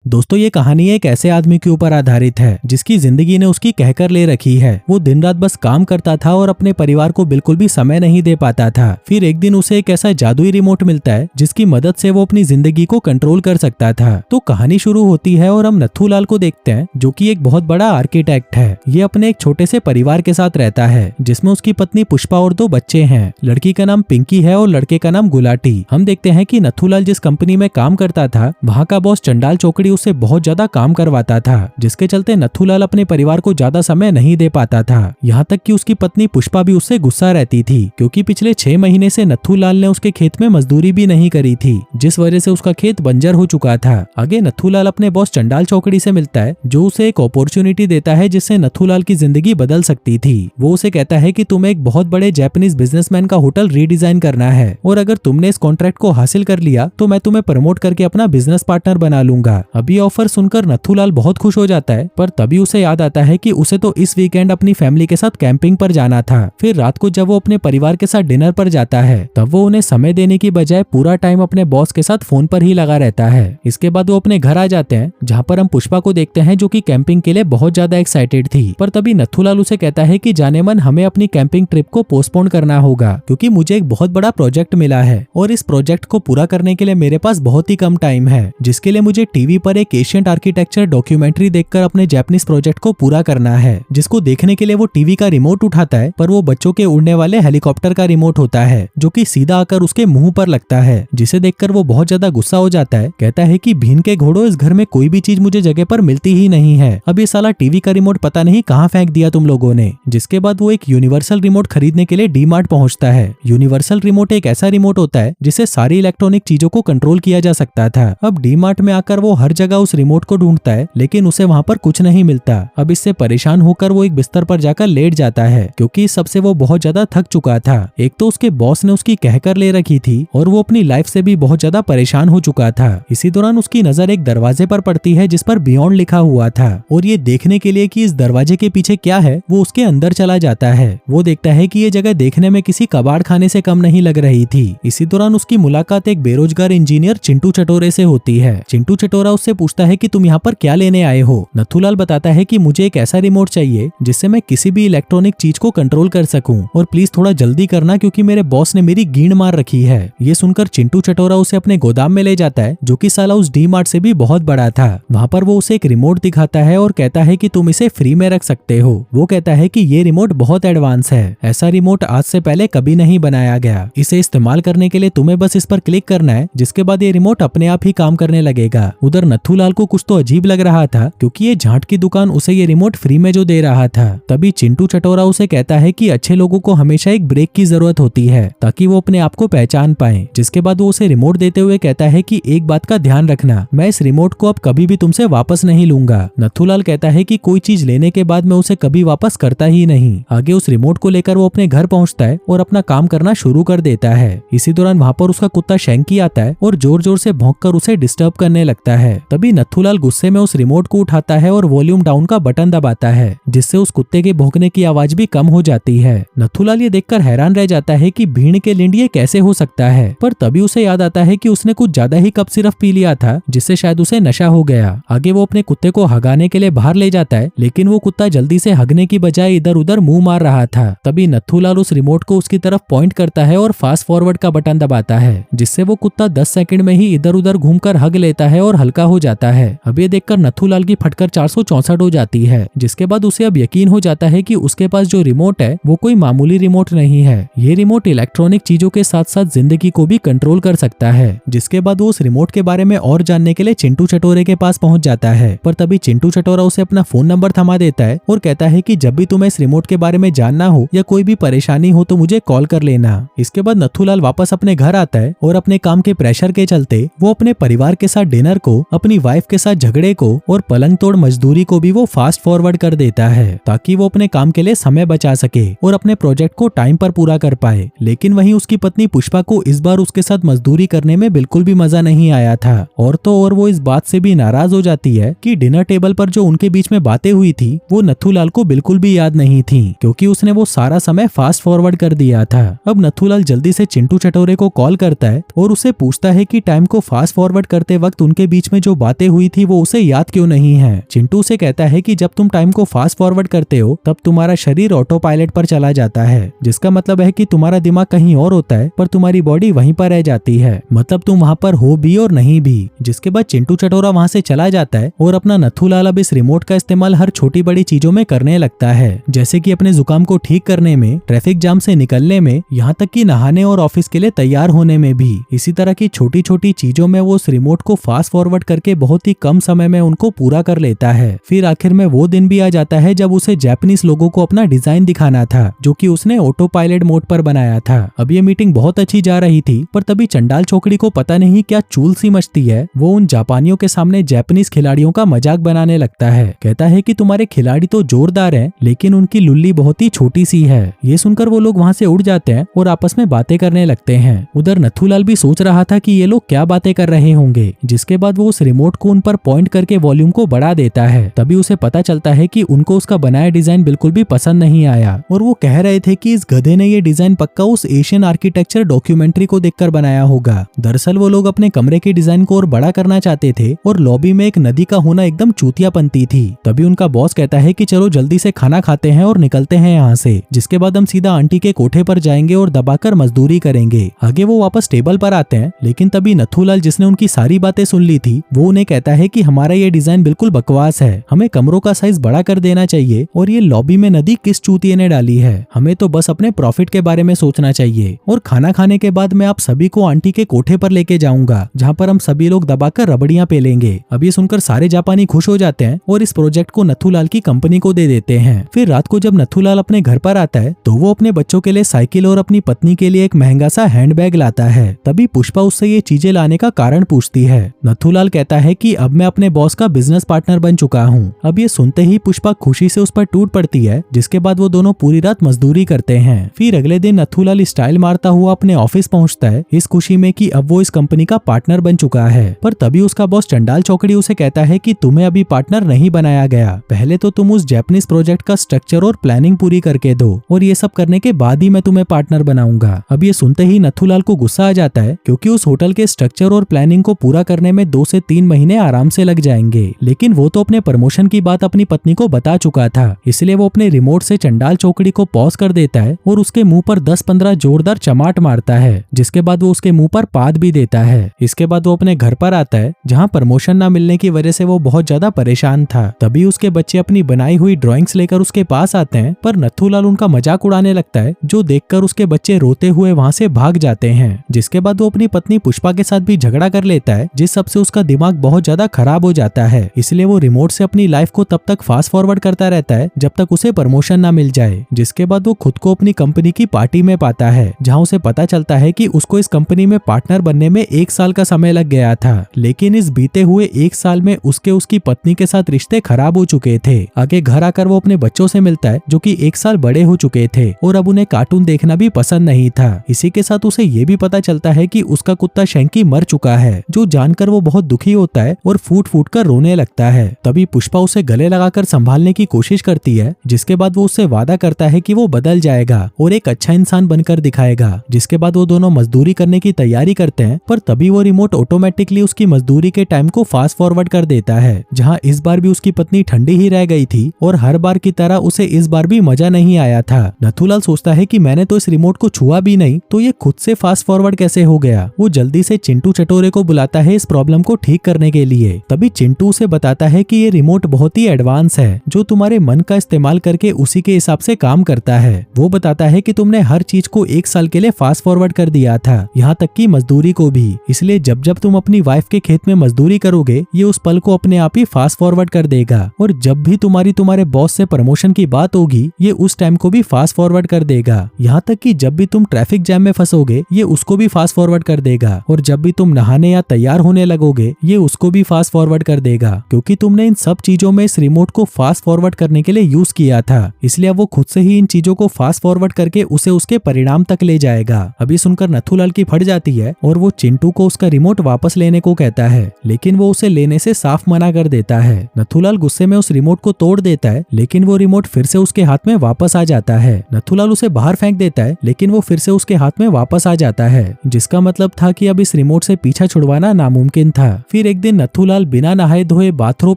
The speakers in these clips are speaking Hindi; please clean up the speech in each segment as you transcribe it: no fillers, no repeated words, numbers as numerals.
दोस्तों ये कहानी एक ऐसे आदमी के ऊपर आधारित है जिसकी जिंदगी ने उसकी कहकर ले रखी है। वो दिन रात बस काम करता था और अपने परिवार को बिल्कुल भी समय नहीं दे पाता था। फिर एक दिन उसे एक ऐसा जादुई रिमोट मिलता है जिसकी मदद से वो अपनी जिंदगी को कंट्रोल कर सकता था। तो कहानी शुरू होती है और हम नथुलाल को देखते हैं जो कि एक बहुत बड़ा आर्किटेक्ट है। ये अपने एक छोटे से परिवार के साथ रहता है जिसमें उसकी पत्नी पुष्पा और 2 बच्चे हैं। लड़की का नाम पिंकी है और लड़के का नाम गुलाटी। हम देखते हैं कि नथुलाल जिस कंपनी में काम करता था वहाँ का बॉस चंडाल चौकड़ी उससे बहुत ज्यादा काम करवाता था, जिसके चलते नथुलाल अपने परिवार को ज्यादा समय नहीं दे पाता था। यहाँ तक कि उसकी पत्नी पुष्पा भी उससे गुस्सा रहती थी क्योंकि पिछले 6 महीने से नथुलाल ने उसके खेत में मजदूरी भी नहीं करी थी, जिस वजह से उसका खेत बंजर हो चुका था। आगे नथुलाल अपने बॉस चंडाल चौकड़ी से मिलता है जो उसे एक अपॉर्चुनिटी देता है जिससे नथुलाल की जिंदगी बदल सकती थी। वो उसे कहता है कि तुम्हें एक बहुत बड़े जापानीज बिजनेसमैन का होटल रीडिजाइन करना है और अगर तुमने इस कॉन्ट्रैक्ट को हासिल कर लिया तो मैं तुम्हें प्रमोट करके अपना बिजनेस पार्टनर बना लूंगा। अभी ऑफर सुनकर नथुलाल बहुत खुश हो जाता है, पर तभी उसे याद आता है कि उसे तो इस वीकेंड अपनी फैमिली के साथ कैंपिंग पर जाना था। फिर रात को जब वो अपने परिवार के साथ डिनर पर जाता है तब वो उन्हें समय देने की बजाय पूरा टाइम अपने बॉस के साथ फोन पर ही लगा रहता है। इसके बाद वो अपने घर आ जाते हैं जहाँ पर हम पुष्पा को देखते हैं जो कि कैंपिंग के लिए बहुत ज्यादा एक्साइटेड थी। पर तभी नथुलाल उसे कहता है कि जाने मन हमें अपनी कैंपिंग ट्रिप को पोस्टपोन करना होगा क्योंकि मुझे एक बहुत बड़ा प्रोजेक्ट मिला है और इस प्रोजेक्ट को पूरा करने के लिए मेरे पास बहुत ही कम टाइम है, जिसके लिए मुझे टीवी पर एक एशियंट आर्किटेक्चर डॉक्यूमेंट्री देखकर अपने जापानीज प्रोजेक्ट को पूरा करना है। जिसको देखने के लिए वो टीवी का रिमोट उठाता है, पर वो बच्चों के उड़ने वाले हेलीकॉप्टर का रिमोट होता है जो कि सीधा आकर उसके मुंह पर लगता है, जिसे देखकर वो बहुत ज्यादा गुस्सा हो जाता है। कहता है कि भीन के घोड़ों, इस घर में कोई भी चीज मुझे जगह पर मिलती ही नहीं है। अब ये साला टीवी का रिमोट पता नहीं कहाँ फेंक दिया तुम लोगों ने। जिसके बाद वो एक यूनिवर्सल रिमोट खरीदने के लिए डी-मार्ट पहुंचता है। यूनिवर्सल रिमोट एक ऐसा रिमोट होता है जिसे सारी इलेक्ट्रॉनिक चीजों को कंट्रोल किया जा सकता था। अब डी-मार्ट में आकर वो हर जगह उस रिमोट को ढूंढता है लेकिन उसे वहाँ पर कुछ नहीं मिलता। अब इससे परेशान होकर वो एक बिस्तर पर जाकर लेट जाता है क्योंकि इस सबसे वो बहुत ज्यादा थक चुका था। एक तो उसके बॉस ने उसकी कहकर ले रखी थी और वो अपनी लाइफ से भी बहुत ज्यादा परेशान हो चुका था। इसी दौरान उसकी नजर एक दरवाजे पर पड़ती है जिस पर बियॉन्ड लिखा हुआ था और ये देखने के लिए कि इस दरवाजे के पीछे क्या है वो उसके अंदर चला जाता है। वो देखता है कि ये जगह देखने में किसी कबाड़ खाने से कम नहीं लग रही थी। इसी दौरान उसकी मुलाकात एक बेरोजगार इंजीनियर चिंटू चटोरे से होती है। चिंटू चटोरा उससे पूछता है कि तुम यहाँ पर क्या लेने आए हो। नथुलाल बताता है कि मुझे एक ऐसा रिमोट चाहिए जिससे मैं किसी भी इलेक्ट्रॉनिक चीज को कंट्रोल कर सकूं और प्लीज थोड़ा जल्दी करना क्योंकि मेरे बॉस ने मेरी गींड मार रखी है। ये सुनकर चिंटू चटोरा उसे अपने गोदाम में ले जाता है जो कि साला उस डी-मार्ट से भी बहुत बड़ा था। वहाँ पर वो उसे एक रिमोट दिखाता है और कहता है कि तुम इसे फ्री में रख सकते हो। वो कहता है कि ये रिमोट बहुत एडवांस है, ऐसा रिमोट आज से पहले कभी नहीं बनाया गया। इसे इस्तेमाल करने के लिए तुम्हें बस इस पर क्लिक करना है, जिसके बाद ये रिमोट अपने आप ही काम करने लगेगा। उधर नथुलाल को कुछ तो अजीब लग रहा था क्योंकि ये झांट की दुकान उसे ये रिमोट फ्री में जो दे रहा था। तभी चिंटू चटोरा उसे कहता है कि अच्छे लोगों को हमेशा एक ब्रेक की जरूरत होती है ताकि वो अपने आप को पहचान पाए। जिसके बाद वो उसे रिमोट देते हुए कहता है कि एक बात का ध्यान रखना, मैं इस रिमोट को अब कभी भी तुमसे वापस नहीं लूंगा। नथुलाल कहता है कि कोई चीज लेने के बाद मैं उसे कभी वापस करता ही नहीं। आगे उस रिमोट को लेकर वो अपने घर पहुंचता है और अपना काम करना शुरू कर देता है। इसी दौरान वहाँ पर उसका कुत्ता शैंकी आता है और जोर जोर से भौंककर उसे डिस्टर्ब करने लगता है। तभी नथुलाल गुस्से में उस रिमोट को उठाता है और वॉल्यूम डाउन का बटन दबाता है जिससे उस कुत्ते के भौंकने की आवाज भी कम हो जाती है। नथुलाल ये देखकर हैरान रह जाता है कि भीड़ के लिंड ये कैसे हो सकता है, पर तभी उसे याद आता है कि उसने कुछ ज्यादा ही कप सिरफ पी लिया था जिससे शायद उसे नशा हो गया। आगे वो अपने कुत्ते को हगाने के लिए बाहर ले जाता है लेकिन वो कुत्ता जल्दी से हगने की बजाय इधर उधर मुंह मार रहा था। तभी नथुलाल उस रिमोट को उसकी तरफ पॉइंट करता है और फास्ट फॉरवर्ड का बटन दबाता है जिससे वो कुत्ता 10 सेकंड में ही इधर उधर घूमकर हग लेता है और हल्का हो जाता है। अब ये देखकर नथुलाल की फटकर 464 हो जाती है, जिसके बाद उसे अब यकीन हो जाता है कि उसके पास जो रिमोट है वो कोई मामूली रिमोट नहीं है। ये रिमोट इलेक्ट्रॉनिक चीजों के साथ साथ जिंदगी को भी कंट्रोल कर सकता है। जिसके बाद वो उस रिमोट के बारे में और जानने के लिए चिंटू चटोरे के पास पहुंच जाता है, पर तभी चिंटू चटोरा उसे अपना फोन नंबर थमा देता है और कहता है कि जब भी तुम्हें इस रिमोट के बारे में जानना हो या कोई भी परेशानी हो तो मुझे कॉल कर लेना। इसके बाद नथुलाल वापस अपने घर आता है और अपने काम के प्रेशर के चलते वो अपने परिवार के साथ डिनर को, अपनी वाइफ के साथ झगड़े को और पलंग तोड़ मजदूरी को भी वो फास्ट फॉरवर्ड कर देता है ताकि वो अपने काम के लिए समय बचा सके और अपने प्रोजेक्ट को टाइम पर पूरा कर पाए। लेकिन वहीं उसकी पत्नी पुष्पा को इस बार उसके साथ मजदूरी करने में बिल्कुल भी मजा नहीं आया था और तो और वो इस बात से भी नाराज हो जाती है कि डिनर टेबल पर जो उनके बीच में बातें हुई थी वो नथुलाल को बिल्कुल भी याद नहीं थी क्योंकि उसने वो सारा समय फास्ट फॉरवर्ड कर दिया था। अब नथुलाल जल्दी से चिंटू चटोरे को कॉल करता है और उससे पूछता है कि टाइम को फास्ट फॉरवर्ड करते वक्त उनके बीच में जो बातें हुई थी वो उसे याद क्यों नहीं है। चिंटू उसे कहता है कि जब तुम टाइम को फास्ट फॉरवर्ड करते हो तब तुम्हारा शरीर ऑटो पायलट पर चला जाता है, जिसका मतलब है कि तुम्हारा दिमाग कहीं और होता है पर तुम्हारी बॉडी वहीं पर रह जाती है, मतलब तुम वहाँ पर हो भी और नहीं भी। जिसके बाद चिंटू चटोरा वहाँ से चला जाता है और अपना नथुलाल अब इस रिमोट का इस्तेमाल हर छोटी बड़ी चीजों में करने लगता है, जैसे कि अपने जुकाम को ठीक करने में, ट्रैफिक जाम से निकलने में, यहाँ तक कि नहाने और ऑफिस के लिए तैयार होने में भी। इसी तरह की छोटी छोटी चीजों में वो उस रिमोट को फास्ट फॉरवर्ड करके बहुत ही कम समय में उनको पूरा कर लेता है। फिर आखिर में वो दिन भी आ जाता है जब उसे जापानीज लोगों को अपना डिजाइन दिखाना था जो कि उसने ऑटो पायलट मोड पर बनाया था। अब ये मीटिंग बहुत अच्छी जा रही थी पर तभी चंडाल चौकड़ी को पता नहीं क्या चूल सी मचती है। वो उन जापानियों के सामने जापानीज खिलाड़ियों का मजाक बनाने लगता है, कहता है कि तुम्हारे खिलाड़ी तो जोरदार हैं लेकिन उनकी लुल्ली बहुत ही छोटी सी है। ये सुनकर वो लोग वहाँ से उड़ जाते हैं और आपस में बातें करने लगते हैं। उधर नथुलाल भी सोच रहा था कि ये लोग क्या बातें कर रहे होंगे। जिसके बाद वो उस रिमोट को उन पर पॉइंट करके वॉल्यूम को बढ़ा देता है। तभी उसे पता चलता है कि उनको उसका बनाया डिजाइन बिल्कुल भी पसंद नहीं आया और वो कह रहे थे कि इस गधे ने ये डिजाइन पक्का उस एशियन आर्किटेक्चर डॉक्यूमेंट्री को देखकर बनाया होगा। दरअसल वो लोग अपने कमरे के डिजाइन को और बड़ा करना चाहते थे और लॉबी में एक नदी का होना एकदम चूतियापंती थी। तभी उनका बॉस कहता है कि चलो जल्दी से खाना खाते हैं और निकलते हैं यहाँ से, जिसके बाद हम सीधा आंटी के कोठे पर जाएंगे और दबाकर मजदूरी करेंगे। आगे वो वापस टेबल पर आते हैं लेकिन तभी नथुलाल जिसने उनकी सारी बातें सुन ली थी वो उन्हें कहता है कि हमारा ये डिजाइन बिल्कुल बकवास है, हमें कमरों का साइज बड़ा कर देना चाहिए और ये लॉबी में नदी किस चूतिये ने डाली है, हमें तो बस अपने प्रॉफिट के बारे में सोचना चाहिए। और खाना खाने के बाद मैं आप सभी को आंटी के कोठे पर लेके जाऊंगा जहाँ पर हम सभी लोग दबाकर रबड़ियां पेलेंगे। अब ये सुनकर सारे जापानी खुश हो जाते हैं और इस प्रोजेक्ट को नथुलाल की कंपनी को दे देते हैं। फिर रात को जब नथुलाल अपने घर पर आता है तो वो अपने बच्चों के लिए साइकिल और अपनी पत्नी के लिए एक महंगा सा हैंडबैग लाता है। तभी पुष्पा उससे ये चीजें लाने का कारण पूछती है। नथुलाल कहता है कि अब मैं अपने बॉस का बिजनेस पार्टनर बन चुका हूँ। अब ये सुनते ही पुष्पा खुशी से उस पर टूट पड़ती है, जिसके बाद वो दोनों पूरी रात मजदूरी करते हैं। फिर अगले दिन नथुलाल स्टाइल मारता हुआ अपने ऑफिस पहुंचता है इस खुशी में कि अब वो इस कंपनी का पार्टनर बन चुका है। पर तभी उसका बॉस चंडाल चौकड़ी उसे कहता है कि तुम्हें अभी पार्टनर नहीं बनाया गया, पहले तो तुम उस जापानीज प्रोजेक्ट का स्ट्रक्चर और प्लानिंग पूरी करके दो और ये सब करने के बाद ही मैं तुम्हें पार्टनर बनाऊंगा। अब ये सुनते ही नथुलाल को गुस्सा आ जाता है क्योंकि उस होटल के स्ट्रक्चर और प्लानिंग को पूरा करने में 2 से 3 महीने आराम से लग जाएंगे, लेकिन वो तो अपने प्रमोशन की बात अपनी पत्नी को बता चुका था, इसलिए वो अपने रिमोट से चंडाल चौकड़ी को पॉज कर देता है और उसके मुंह पर 10-15 जोरदार चमाट मारता है, जिसके बाद वो उसके मुंह पर पाद भी देता है। इसके बाद वो अपने घर पर आता है जहाँ प्रमोशन न मिलने की वजह से वो बहुत ज्यादा परेशान था। तभी उसके बच्चे अपनी बनाई हुई ड्राइंग्स लेकर उसके पास आते हैं पर नथुलाल उनका मजाक उड़ाने लगता है, जो देखकर उसके बच्चे रोते हुए वहाँ से भाग जाते हैं। जिसके बाद वो अपनी पत्नी पुष्पा के साथ भी झगड़ा कर लेता है, जिस सबसे उसका दिमाग बहुत ज्यादा खराब हो जाता है। इसलिए वो रिमोट से अपनी लाइफ को तब तक फास्ट फॉरवर्ड करता रहता है जब तक उसे प्रमोशन ना मिल जाए। जिसके बाद वो खुद को अपनी कंपनी की पार्टी में पाता है जहाँ उसे पता चलता है कि उसको इस कंपनी में पार्टनर बनने में 1 साल का समय लग गया था, लेकिन इस बीते हुए 1 साल में उसकी पत्नी के साथ रिश्ते खराब हो चुके थे। आगे घर आकर वो अपने बच्चों से मिलता है जो कि 1 साल बड़े हो चुके थे और अब उन्हें कार्टून देखना भी पसंद नहीं था। इसी के साथ उसे ये भी पता चलता है कि उसका कुत्ता शैंकी मर चुका है, जो जानकर वो बहुत दुखी होता है और फूट फूट कर रोने लगता है। तभी पुष्पा उसे गले लगाकर संभालने की कोशिश करती है, जिसके बाद वो उससे वादा करता है कि वो बदल जाएगा और एक अच्छा इंसान बनकर दिखाएगा। जिसके बाद वो दोनों मजदूरी करने की तैयारी करते हैं, पर तभी वो रिमोट ऑटोमेटिकली उसकी मजदूरी के टाइम को फास्ट फॉरवर्ड कर देता है, जहां इस बार भी उसकी पत्नी ठंडी ही रह गई थी और हर बार की तरह उसे इस बार भी मजा नहीं आया था। नथुलाल सोचता है कि मैंने तो इस रिमोट को छुआ भी नहीं, तो ये खुद से फास्ट फॉरवर्ड कैसे हो गया। वो जल्दी से चिंटू चटोरे को बुलाता है इस प्रॉब्लम को ठीक करने के लिए। तभी चिंटू उसे बताता है कि ये रिमोट बहुत ही एडवांस है, जो तुम्हारे मन का इस्तेमाल करके उसी के हिसाब से काम करता है। वो बताता है कि तुमने हर चीज को 1 साल के लिए फास्ट फॉरवर्ड कर दिया था, यहाँ तक कि मजदूरी को भी। इसलिए जब जब तुम अपनी वाइफ के खेत में मजदूरी करोगे, ये उस पल को अपने आप ही फास्ट फॉरवर्ड कर देगा, और जब भी तुम्हारे बॉस से प्रमोशन की बात होगी, ये उस टाइम को भी फास्ट फॉरवर्ड कर देगा। यहाँ तक कि जब भी तुम ट्रैफिक जैम में फंसोगे, ये उसको भी फास्ट फॉरवर्ड कर देगा, और जब भी तुम नहाने या तैयार होने लगोगे, ये उसको भी फास्ट फॉरवर्ड कर देगा, क्योंकि तुमने इन सब चीजों में इस रिमोट को फास्ट फॉरवर्ड करने के लिए यूज किया था। इसलिए वो खुद से ही इन चीजों को फास्ट फॉरवर्ड करके उसे उसके परिणाम तक ले जाएगा। अभी सुनकर नथुलाल की फट जाती है और वो चिंटू को उसका रिमोट वापस लेने को कहता है, लेकिन वो उसे लेने से साफ मना कर देता है। नथुलाल गुस्से में उस रिमोट को तोड़ देता है, लेकिन वो रिमोट फिर से उसके हाथ में वापस आ जाता है। नथुलाल उसे बाहर फेंक देता है, लेकिन वो फिर से उसके हाथ में वापस आ जाता है, जिसका मतलब था कि अब इस रिमोट से पीछा छुड़वाना नामुमकिन था। फिर एक दिन नथुलाल बिना नहाए धोए बाथरोब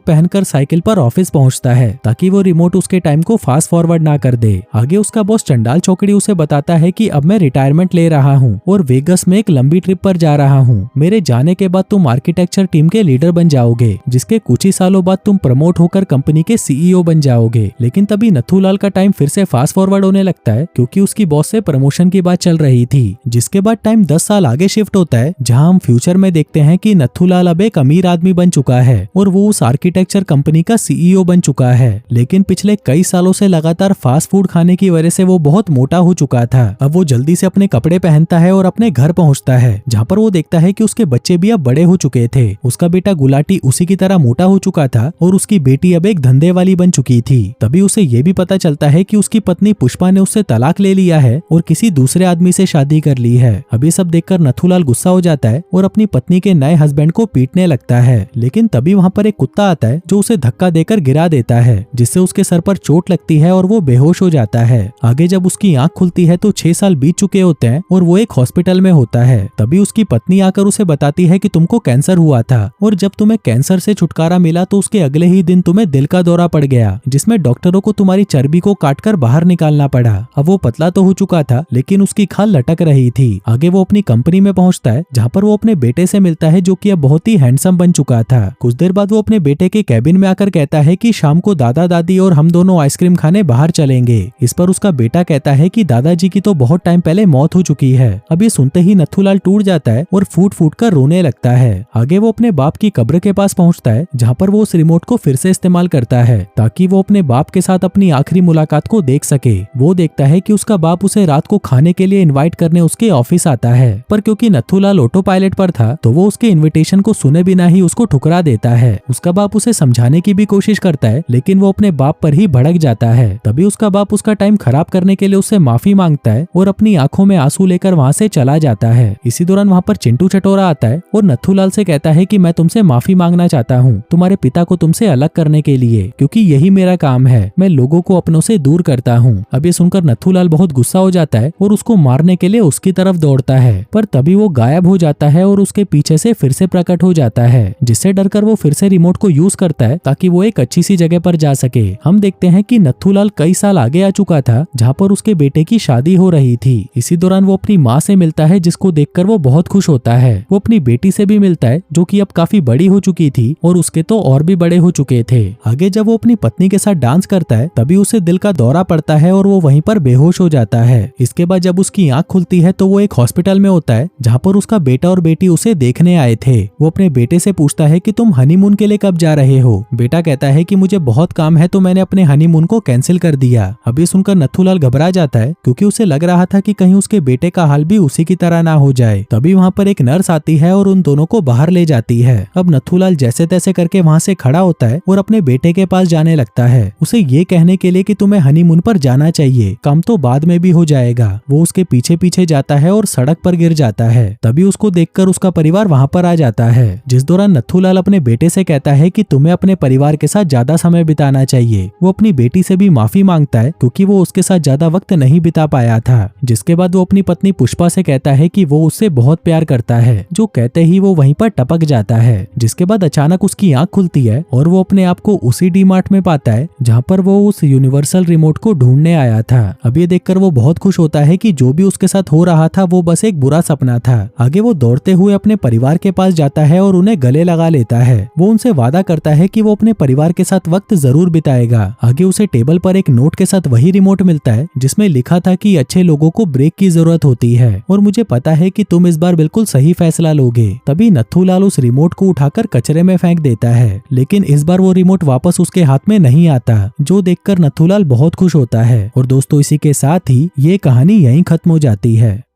पहनकर साइकिल पर ऑफिस पहुंचता है ताकि वो रिमोट उसके टाइम को फास्ट फॉरवर्ड ना कर दे। आगे उसका बॉस चंडाल चौकड़ी उसे बताता है कि अब मैं रिटायरमेंट ले रहा हूँ और वेगस में एक लंबी ट्रिप पर जा रहा हूँ। मेरे जाने के बाद तुम आर्किटेक्चर टीम के लीडर बन जाओगे, जिसके कुछ ही सालों बाद तुम प्रमोट होकर कंपनी के सीईओ बन जाओगे। लेकिन तभी नथुलाल का टाइम फिर से फास्ट फॉरवर्ड होने लगता है क्योंकि उसकी बॉस से प्रमोशन की बात चल रही थी। जिसके बाद टाइम 10 साल आगे शिफ्ट होता है, जहां हम फ्यूचर में देखते हैं कि नथुलाल अब एक अमीर आदमी बन चुका है और वो उस आर्किटेक्चर कंपनी का सीईओ बन चुका है। लेकिन पिछले कई सालों से लगातार फास्ट फूड खाने की वजह से वो बहुत मोटा हो चुका था। अब वो जल्दी से अपने कपड़े पहनता है और अपने घर पहुंचता है, जहां पर वो देखता है कि उसके बच्चे भी अब बड़े हो चुके थे। उसका बेटा गुलाटी उसी की तरह मोटा हो चुका था और उसकी बेटी अब एक धंधे वाली बन चुकी थी। तभी उसे ये भी पता चलता है कि उसकी पत्नी पुष्पा ने उससे तलाक ले लिया है और किसी दूसरे आदमी से शादी कर ली है। अब ये सब देखकर नथुलाल गुस्सा हो जाता है और अपनी पत्नी के नए हस्बैंड को पीटने लगता है। लेकिन तभी वहाँ पर एक कुत्ता आता है जो उसे धक्का देकर गिरा देता है, जिससे उसके सर पर चोट लगती है और वो बेहोश हो जाता है। आगे जब उसकी आंख खुलती है तो 6 साल बीत चुके होते हैं और वो एक हॉस्पिटल में होता है। तभी उसकी पत्नी आकर उसे बताती है कि तुमको कैंसर हुआ था और जब तुम्हें कैंसर से छुटकारा मिला तो उसके अगले ही दिन तुम्हें दिल का दौरा पड़ गया, जिसमें डॉक्टरों को तुम्हारी चर्बी को काटकर बाहर निकालना पड़ा। अब वो पतला तो हो चुका था लेकिन उसकी खाल लटक रही थी। आगे वो अपनी कंपनी में पहुंचता है, जहां पर वो अपने बेटे से मिलता है जो कि अब बहुत ही हैंडसम बन चुका था। कुछ देर बाद वो अपने बेटे के कैबिन में आकर कहता है कि शाम को दादा दादी और हम दोनों आइसक्रीम खाने बाहर चलेंगे। इस पर उसका बेटा कहता है कि दादाजी की तो बहुत टाइम पहले मौत हो चुकी है। अब ये सुनते ही नथुलाल टूट जाता है और फूट फूट कर रोने लगता है। आगे वो अपने बाप की कब्र के पास पहुंचता है, जहां पर वो उस रिमोट को फिर से इस्तेमाल करता है ताकि वो अपने बाप के साथ अपनी आखिरी मुलाकात को देख सके। वो देखता है कि उसका बाप उसे रात को खाने के लिए इनवाइट करने उसके ऑफिस आता है, पर क्योंकि नथुलाल ऑटो पायलट पर था तो वो उसके इनविटेशन को सुने बिना ही उसको ठुकरा देता है। उसका बाप उसे समझाने की भी कोशिश करता है लेकिन वो अपने बाप पर ही भड़क जाता है। तभी उसका बाप उसका टाइम खराब करने के लिए उससे माफी मांगता है और अपनी आंखों में आंसू लेकर वहाँ से चला जाता है। इसी दौरान वहाँ पर चिंटू चटोरा आता है और नथुलाल से कहता है कि मैं तुमसे माफी मांगना चाहता हूँ तुम्हारे पिता को तुमसे अलग करने के लिए, क्योंकि यही मेरा काम है, मैं लोगों को अपनों से दूर करता हूँ। अब ये सुनकर नथुलाल बहुत गुस्सा हो जाता है और उसको मारने के लिए उसकी तरफ दौड़ता है, पर तभी वो गायब हो जाता है और उसके पीछे से फिर से प्रकट हो जाता है, जिससे डरकर वो फिर से रिमोट को यूज करता है ताकि वो एक अच्छी सी जगह पर जा सके। हम देखते हैं कि नथुलाल कई साल आगे आ चुका था, जहाँ पर उसके बेटे की शादी हो रही थी। इसी दौरान वो अपनी माँ से मिलता है, जिसको देखकर वो बहुत खुश होता है। वो अपनी बेटी से भी मिलता है जो कि अब काफी बड़ी हो चुकी थी और उसके तो और भी बड़े हो चुके थे। आगे जब वो अपनी पत्नी के साथ डांस करता है तभी उसे दिल का दौरा पड़ता है और वो वहीं पर बेहोश हो जाता है। इसके बाद जब उसकी आंख खुलती है तो वो एक हॉस्पिटल में होता है, जहाँ पर उसका बेटा और बेटी उसे देखने आए थे। वो अपने बेटे से पूछता है कि तुम हनीमून के लिए कब जा रहे हो। बेटा कहता है कि मुझे बहुत काम है तो मैंने अपने हनीमून को कैंसिल कर दिया। अभी सुनकर नथुलाल घबरा जाता है क्योंकि उसे लग रहा था कि कहीं उसके बेटे का हाल भी उसी की तरह ना हो जाए। तभी वहाँ पर एक नर्स आती है और उन दोनों को बाहर ले जाती है। अब नथुलाल जैसे तैसे करके वहाँ से खड़ा होता है और अपने बेटे के पास जाने लगता है, उसे ये कहने के लिए कि तुम्हें हनीमून पर जाना चाहिए, काम तो बाद में भी हो जाएगा। वो उसके पीछे पीछे जाता है और सड़क पर गिर जाता है। तभी उसको देखकर उसका परिवार वहाँ पर आ जाता है, जिस दौरान नथुलाल अपने बेटे से कहता है कि तुम्हें अपने परिवार के साथ ज्यादा समय बिताना चाहिए। वो अपनी बेटी से भी माफी मांगता है क्योंकि वो उसके साथ ज्यादा वक्त नहीं बिता पाया था। जिसके बाद वो अपनी पत्नी पुष्पा से कहता है कि वो उससे बहुत प्यार करता है, जो कहते ही वो वहीं पर टपक जाता है। जिसके बाद अचानक उसकी आंख खुलती है और वो अपने आप को उसी डी-मार्ट में पाता है जहाँ पर वो उस यूनिवर्सल रिमोट को ढूंढने आया था। अब ये देखकर वो बहुत खुश होता है कि जो भी उसके साथ हो रहा था वो बस एक बुरा सपना था। आगे वो दौड़ते हुए अपने परिवार के पास जाता है और उन्हें गले लगा लेता है। वो उनसे वादा करता है कि वो अपने परिवार के साथ वक्त जरूर बिताएगा। आगे उसे टेबल पर एक नोट के साथ वही रिमोट मिलता है जिसमें लिखा था कि अच्छे लोगों को ब्रेक की जरूरत होती है और मुझे पता है कि तुम इस बार बिल्कुल सही फैसला लोगे। तभी नथुलाल उस रिमोट को उठाकर कचरे में फेंक देता है, लेकिन इस बार वो रिमोट वापस उसके हाथ में नहीं आता, जो देखकर नथुलाल बहुत खुश होता है। और दोस्तों, इसी के साथ ही ये कहानी यहीं खत्म हो जाती है।